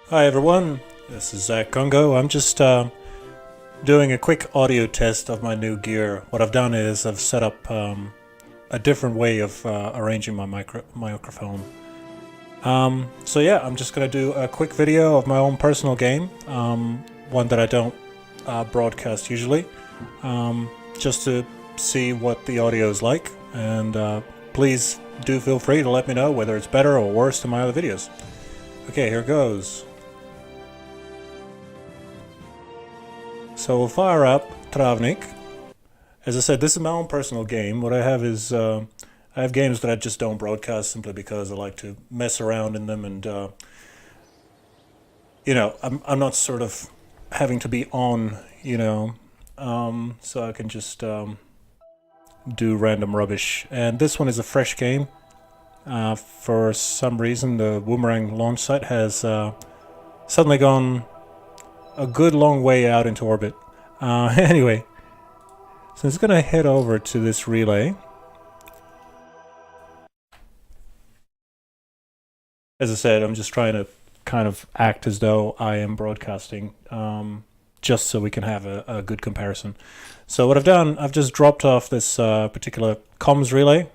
Hi everyone, this is Zach Congo. I'm just doing a quick audio test of my new gear. What I've done is I've set up a different way of arranging my microphone. So yeah, I'm just going to do a quick video of my own personal game, one that I don't broadcast usually, just to see what the audio is like, and please do feel free to let me know whether it's better or worse than my other videos. Okay, here goes. So we'll fire up Travnik. As I said, this is my own personal game. What I have is, I have games that I just don't broadcast simply because I like to mess around in them, and you know, I'm not sort of having to be on, you know, so I can just do random rubbish. And this one is a fresh game. For some reason, the Boomerang launch site has suddenly gone a good long way out into orbit. Anyway, so it's going to head over to this relay. As I said, I'm just trying to kind of act as though I am broadcasting, just so we can have a good comparison. So what I've done, I've just dropped off this particular comms relay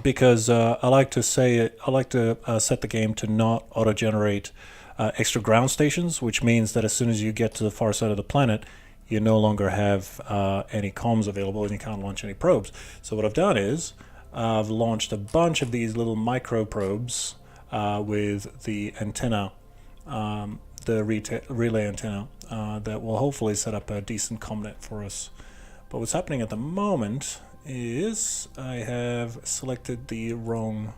because I like to set the game to not auto-generate extra ground stations, which means that as soon as you get to the far side of the planet, you no longer have any comms available and you can't launch any probes. So what I've done is I've launched a bunch of these little micro probes with the antenna, the relay antenna, that will hopefully set up a decent commnet for us. But what's happening at the moment is I have selected the wrong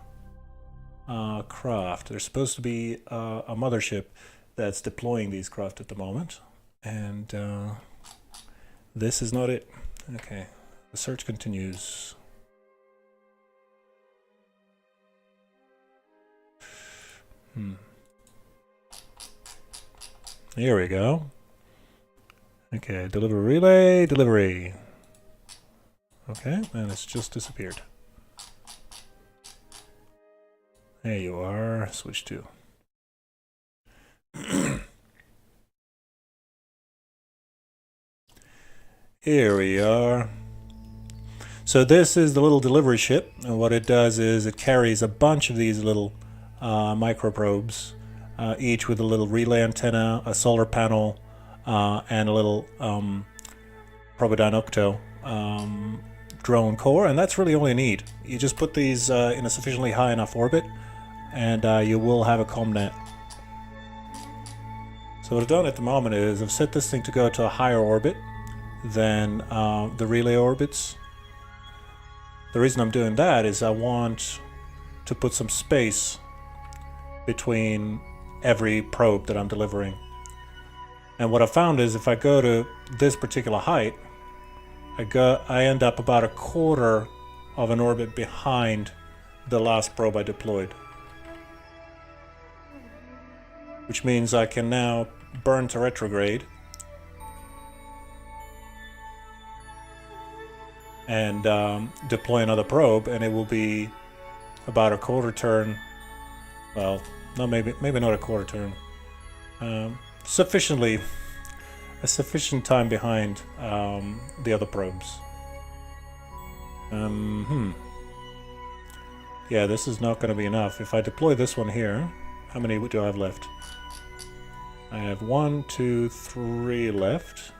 craft. There's supposed to be a mothership that's deploying these craft at the moment, and this is not it. Okay, the search continues. Here we go. Okay, deliver relay, delivery. Okay, and it's just disappeared. There you are, switch to. Here we are. So this is the little delivery ship, and what it does is it carries a bunch of these little microprobes, each with a little relay antenna, a solar panel, and a little Probodyne Octo drone core, and that's really all you need. You just put these in a sufficiently high enough orbit, and you will have a commnet. So what I've done at the moment is I've set this thing to go to a higher orbit than the relay orbits. The reason I'm doing that is I want to put some space between every probe that I'm delivering. And what I found is if I go to this particular height, I end up about a quarter of an orbit behind the last probe I deployed. Which means I can now burn to retrograde and deploy another probe, and it will be about a quarter turn. Well, no, maybe not a quarter turn. A sufficient time behind the other probes. Yeah, this is not going to be enough. If I deploy this one here, how many do I have left? I have 1, 2, 3 left,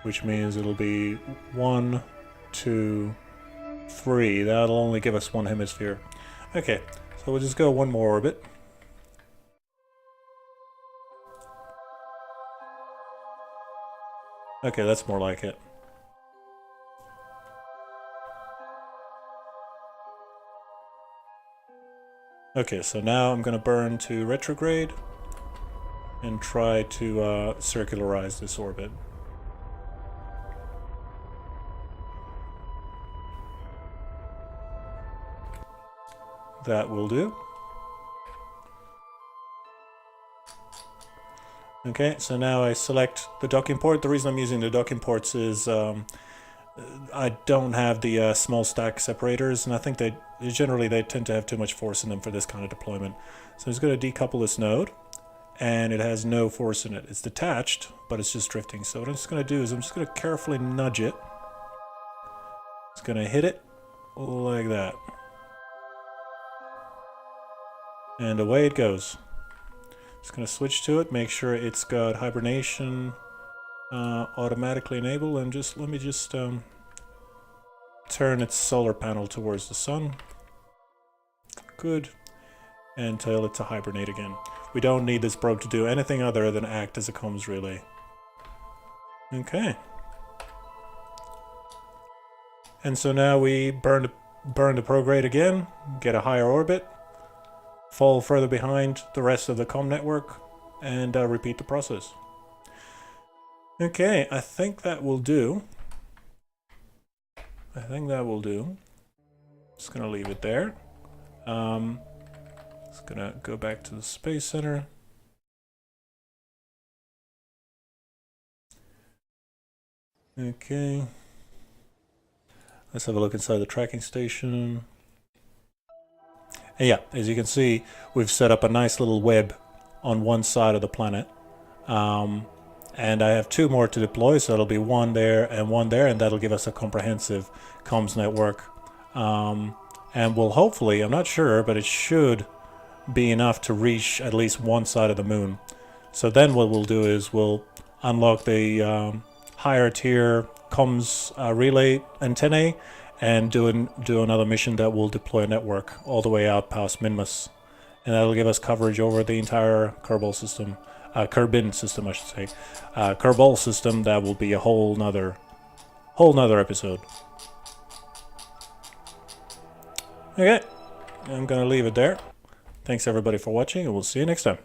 which means it'll be 1, 2, 3. That'll only give us one hemisphere. Okay, so we'll just go one more orbit. Okay, that's more like it. Okay, so now I'm going to burn to retrograde and try to circularize this orbit. That will do. Okay, so now I select the docking port. The reason I'm using the docking ports is I don't have the small stack separators, and I think they tend to have too much force in them for this kind of deployment. So I'm just going to decouple this node, and it has no force in it. It's detached, but it's just drifting. So what I'm just going to do is I'm just going to carefully nudge it. It's going to hit it like that. And away it goes. Just going to switch to it, make sure it's got hibernation automatically enabled, and let me just turn its solar panel towards the sun. Good. And tell it to hibernate again. We don't need this probe to do anything other than act as a comms relay. Okay. And so now we burn the prograde again, get a higher orbit, fall further behind the rest of the comm network, and repeat the process. Okay, I think that will do. Just gonna leave it there. Just gonna go back to the Space Center. Okay. Let's have a look inside the tracking station. And yeah, as you can see, we've set up a nice little web on one side of the planet. And I have 2 more to deploy, so it'll be one there, and that'll give us a comprehensive comms network. And we'll hopefully, I'm not sure, but it should be enough to reach at least one side of the moon. So then what we'll do is we'll unlock the higher tier comms relay antennae and do another mission that will deploy a network all the way out past Minmus. And that'll give us coverage over the entire Kerbal system. Kerbin system, I should say. Kerbal system, that will be a whole nother episode. Okay, I'm gonna leave it there. Thanks everybody for watching, and we'll see you next time.